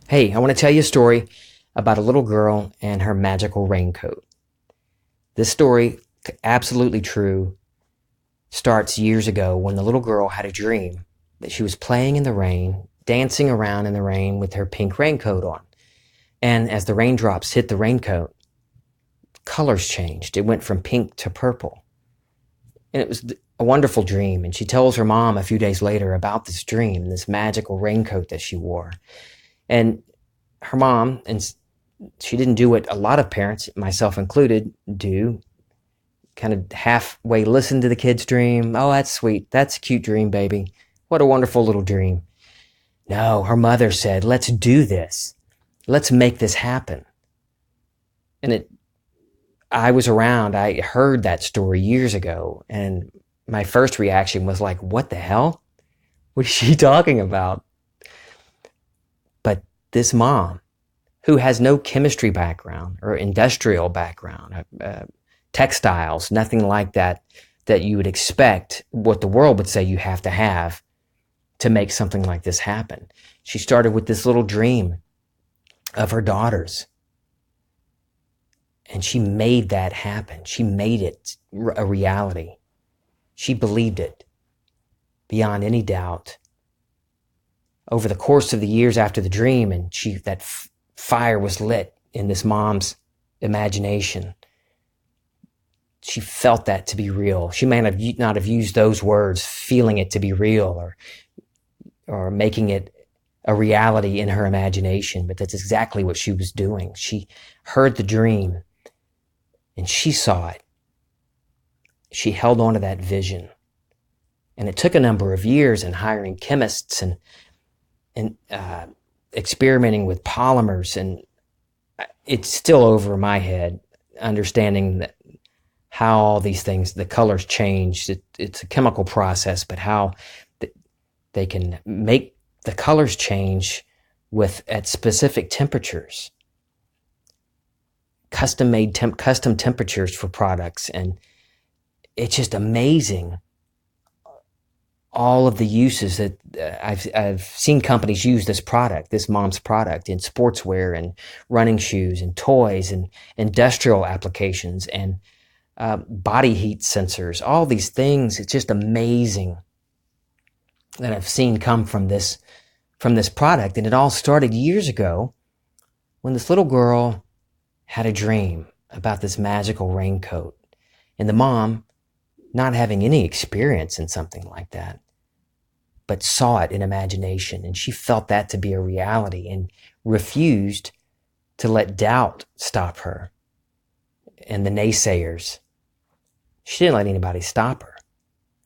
Hey, I want to tell you a story about a little girl and her magical raincoat. This story, absolutely true, starts years ago when the little girl had a dream that she was playing in the rain, dancing around in the rain with her pink raincoat on. And as the raindrops hit the raincoat, colors changed. It went from pink to purple. And it was a wonderful dream. And she tells her mom a few days later about this dream, this magical raincoat that she wore. And her mom, and she didn't do what a lot of parents, myself included, do. Kind of halfway listen to the kid's dream. Oh, that's sweet. That's a cute dream, baby. What a wonderful little dream. No, her mother said, let's do this. Let's make this happen. And I was around. I heard that story years ago. And my first reaction was like, what the hell? What is she talking about? But this mom, who has no chemistry background or industrial background, textiles, nothing like that, that you would expect what the world would say you have to make something like this happen. She started with this little dream of her daughters, and she made that happen. She made it a reality. She believed it beyond any doubt. Over the course of the years after the dream, and that fire was lit in this mom's imagination. She felt that to be real. She may not have used those words, feeling it to be real or making it a reality in her imagination, but that's exactly what she was doing. She heard the dream and she saw it. She held on to that vision. And it took a number of years in hiring chemists and experimenting with polymers, and it's still over my head, understanding that how all these things, the colors change. It's a chemical process, but how they can make the colors change at specific temperatures, custom temperatures for products. And it's just amazing all of the uses that I've seen companies use this mom's product, in sportswear and running shoes and toys and industrial applications and body heat sensors, all these things. It's just amazing that I've seen come from this product. And it all started years ago when this little girl had a dream about this magical raincoat, and the mom, not having any experience in something like that, but saw it in imagination, and she felt that to be a reality and refused to let doubt stop her and the naysayers. She didn't let anybody stop her.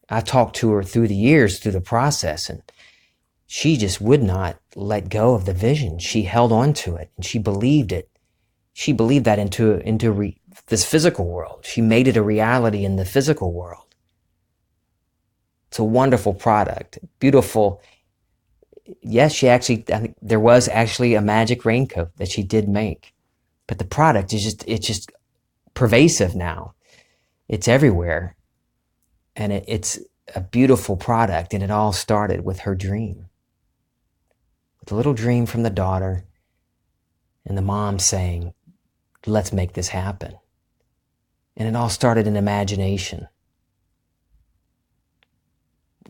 I talked to her through the years, through the process, and she just would not let go of the vision. She held on to it, and she believed it. She believed that into this physical world. She made it a reality in the physical world. It's a wonderful product, beautiful. Yes, I think there was actually a magic raincoat that she did make, but the product it's just pervasive now. It's everywhere, and it's a beautiful product. And it all started with her dream, with a little dream from the daughter, and the mom saying, let's make this happen. And it all started in imagination.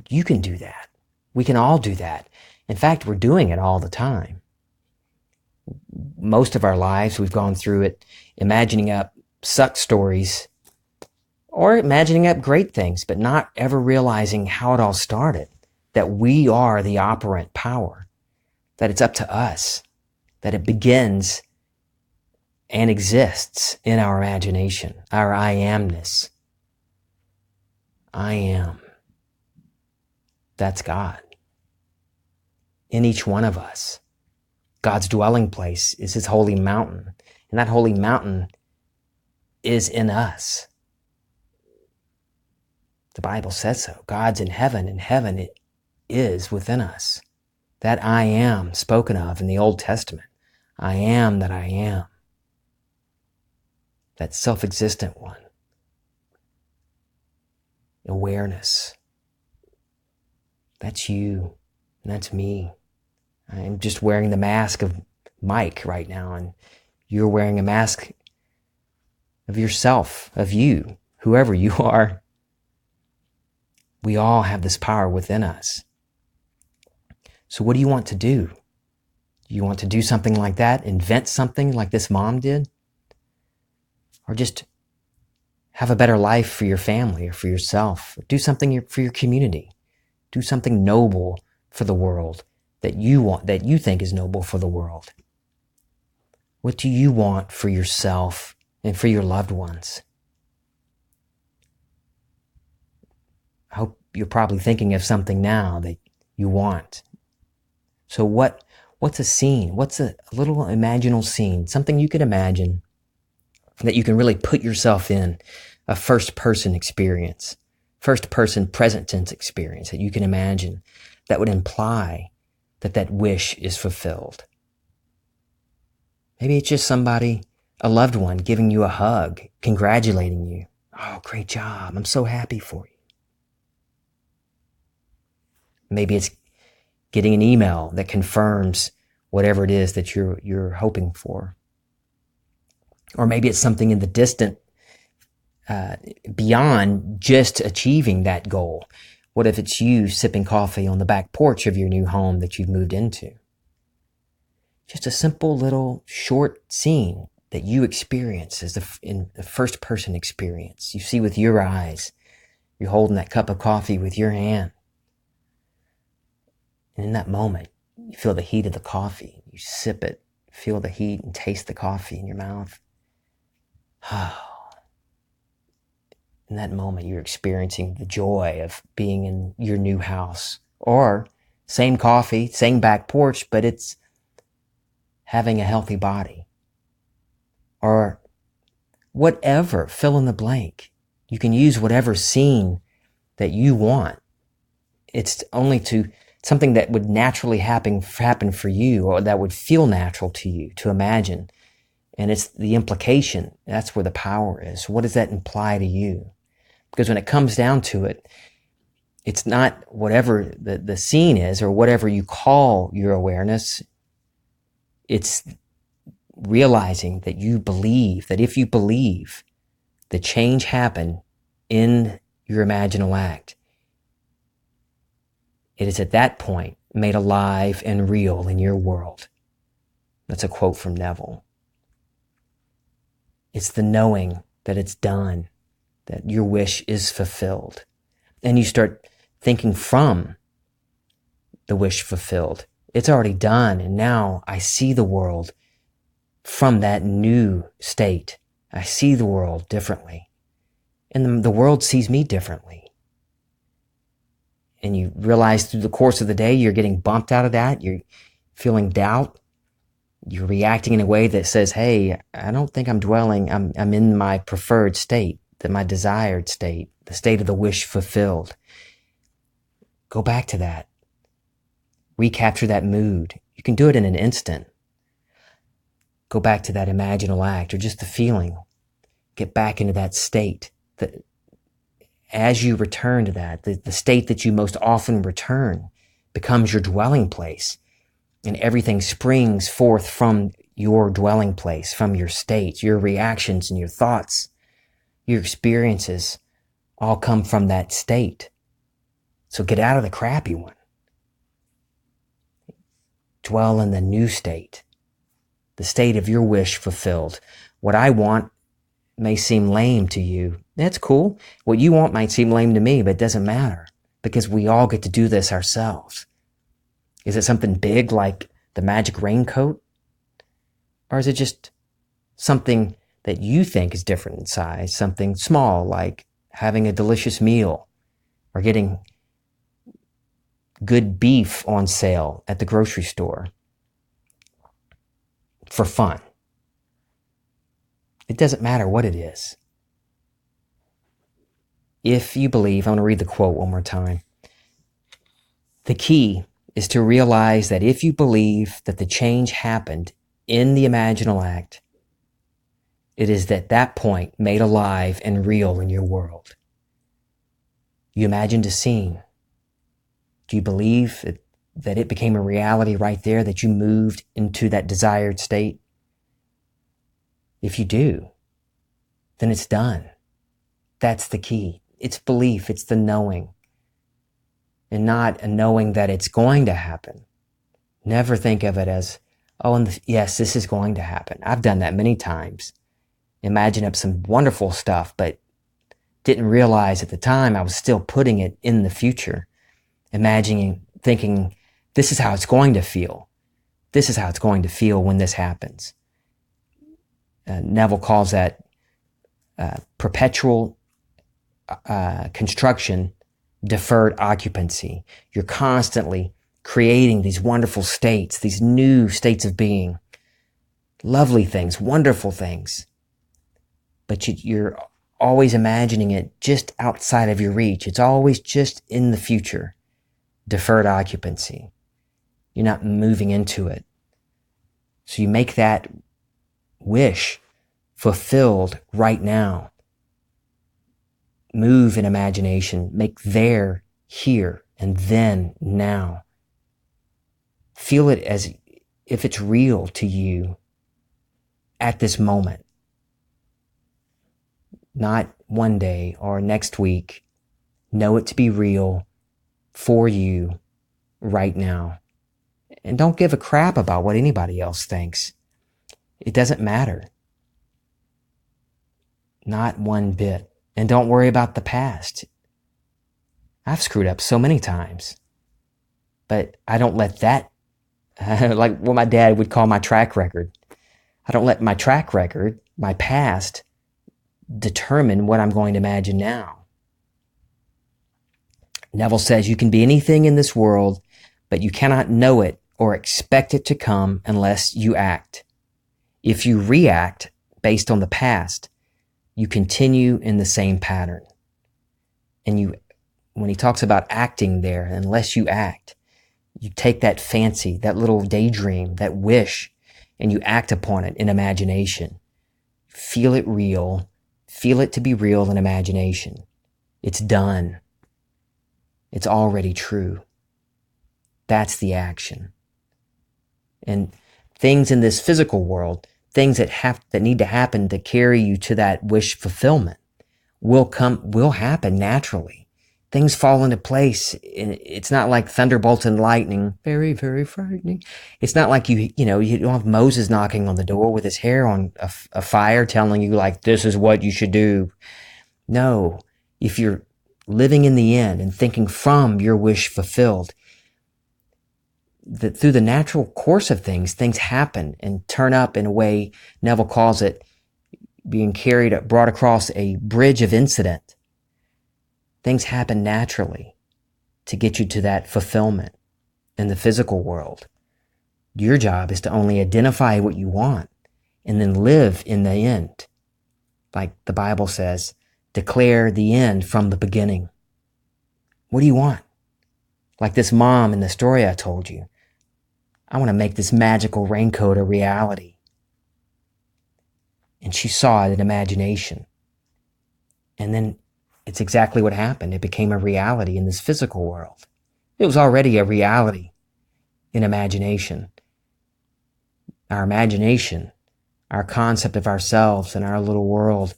You can do that. We can all do that. In fact, we're doing it all the time. Most of our lives, we've gone through it imagining up suck stories or imagining up great things, but not ever realizing how it all started, that we are the operant power, that it's up to us, that it begins and exists in our imagination, our I amness. I am. That's God. In each one of us. God's dwelling place is his holy mountain, and that holy mountain is in us. The Bible says so. God's in heaven, and heaven is within us. That I am spoken of in the Old Testament. I am that I am. That self-existent one. Awareness. That's you, and that's me. I'm just wearing the mask of mic right now, and you're wearing a mask of yourself, of you, whoever you are. We all have this power within us. So what do you want to do? You want to do something like that? Invent something like this mom did? Or just have a better life for your family or for yourself? Do something for your community. Do something noble for the world that you want, that you think is noble for the world. What do you want for yourself and for your loved ones? I hope you're probably thinking of something now that you want. So what's a scene? What's a little imaginal scene? Something you could imagine that you can really put yourself in, a first-person experience, first-person present tense experience that you can imagine that would imply that that wish is fulfilled. Maybe it's just somebody, a loved one, giving you a hug, congratulating you. Oh, great job. I'm so happy for you. Maybe it's getting an email that confirms whatever it is that you're hoping for. Or maybe it's something in the distant, beyond just achieving that goal. What if it's you sipping coffee on the back porch of your new home that you've moved into? Just a simple little short scene that you experience as in the first person experience. You see with your eyes. You're holding that cup of coffee with your hand. And in that moment, you feel the heat of the coffee. You sip it, feel the heat and taste the coffee in your mouth. In that moment, you're experiencing the joy of being in your new house. Or same coffee, same back porch, but it's having a healthy body. Or whatever, fill in the blank. You can use whatever scene that you want. It's only something that would naturally happen for you, or that would feel natural to you to imagine. And it's the implication. That's where the power is. What does that imply to you? Because when it comes down to it, it's not whatever the scene is or whatever you call your awareness. It's realizing that you believe, that if you believe the change happened in your imaginal act, it is at that point made alive and real in your world. That's a quote from Neville. It's the knowing that it's done, that your wish is fulfilled. And you start thinking from the wish fulfilled. It's already done, and now I see the world from that new state. I see the world differently. And the world sees me differently. And you realize through the course of the day, you're getting bumped out of that. You're feeling doubt. You're reacting in a way that says, hey, I don't think I'm dwelling. I'm in my preferred state, my desired state, the state of the wish fulfilled. Go back to that. Recapture that mood. You can do it in an instant. Go back to that imaginal act or just the feeling. Get back into that state. As you return to that, the state that you most often return becomes your dwelling place. And everything springs forth from your dwelling place, from your state, your reactions and your thoughts, your experiences all come from that state. So get out of the crappy one. Dwell in the new state, the state of your wish fulfilled. What I want may seem lame to you. That's cool. What you want might seem lame to me, but it doesn't matter because we all get to do this ourselves. Is it something big like the magic raincoat? Or is it just something that you think is different in size, something small like having a delicious meal or getting good beef on sale at the grocery store for fun? It doesn't matter what it is. If you believe, I'm going to read the quote one more time. The key is to realize that if you believe that the change happened in the imaginal act, it is at that point made alive and real in your world. You imagined a scene. Do you believe that it became a reality right there, that you moved into that desired state? If you do, then it's done. That's the key. It's belief. It's the knowing, and not a knowing that it's going to happen. Never think of it as, oh, and yes, this is going to happen. I've done that many times. Imagine up some wonderful stuff, but didn't realize at the time I was still putting it in the future. Imagining, thinking, this is how it's going to feel. This is how it's going to feel when this happens. Neville calls that perpetual construction, deferred occupancy. You're constantly creating these wonderful states, these new states of being, lovely things, wonderful things. But you're always imagining it just outside of your reach. It's always just in the future. Deferred occupancy. You're not moving into it. So you make that wish fulfilled right now. Move in imagination. Make there, here, and then, now. Feel it as if it's real to you at this moment. Not one day or next week. Know it to be real for you right now. And don't give a crap about what anybody else thinks. It doesn't matter. Not one bit. And don't worry about the past. I've screwed up so many times. But I don't let that, like what my dad would call my track record. I don't let my track record, my past, determine what I'm going to imagine now. Neville says you can be anything in this world, but you cannot know it or expect it to come unless you act. If you react based on the past, you continue in the same pattern. And when he talks about acting there, unless you act, you take that fancy, that little daydream, that wish, and you act upon it in imagination. Feel it real. Feel it to be real in imagination. It's done. It's already true. That's the action. And things in this physical world, things that need to happen to carry you to that wish fulfillment will happen naturally. Things fall into place. It's not like thunderbolts and lightning. Very, very frightening. It's not like you don't have Moses knocking on the door with his hair on a fire telling you like, this is what you should do. No, if you're living in the end and thinking from your wish fulfilled, that through the natural course of things happen and turn up in a way Neville calls it being brought across a bridge of incident. Things happen naturally to get you to that fulfillment in the physical world. Your job is to only identify what you want and then live in the end. Like the Bible says, declare the end from the beginning. What do you want? Like this mom in the story I told you. I want to make this magical raincoat a reality. And she saw it in imagination. And then it's exactly what happened. It became a reality in this physical world. It was already a reality in imagination. Our imagination, our concept of ourselves and our little world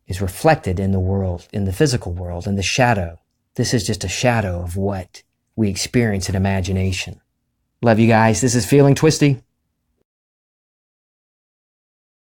is reflected in the world, in the physical world, in the shadow. This is just a shadow of what we experience in imagination. Love you guys. This is Feeling Twisty.